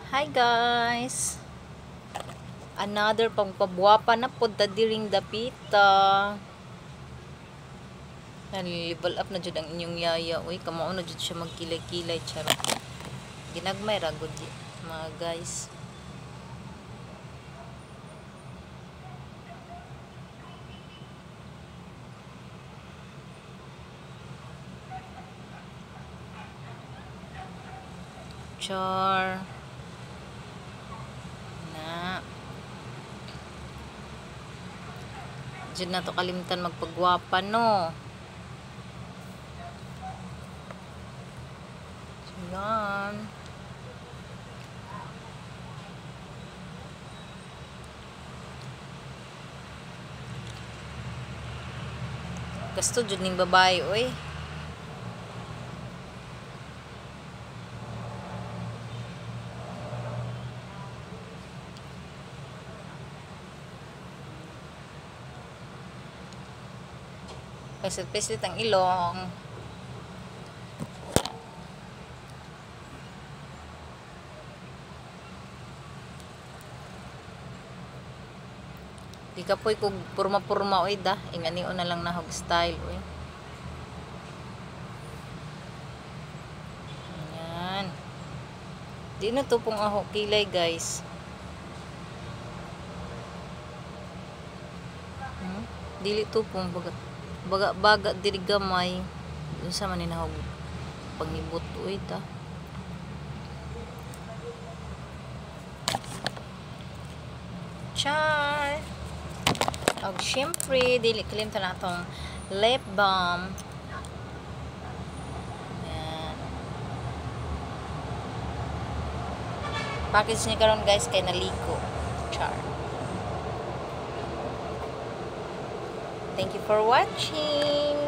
Hi guys! Another pangpabuwapa na po diring dapita. Nalilibal up na jud ang inyong yaya. Uy, kamao na jud siya magkilay-kilay. Charot. Ginagmay ragod mga guys. Char. Diyan na to kalimtan magpagwapa no. So, yan. Gasto jud ning babae oy. Pesit-pesit ang ilong. Di ka po'y kung purma-purma oy da. Inganiyo na lang nahog style oy. Ayan. Di na to pong aho kilay guys. Dili to pong baga diri gamay unsa man ni nahog pangibot uy ta. Char. Og syempre dili kalimtan na atong lip balm. Ayan. Package ni karon guys kay naliko. Char. Thank you for watching.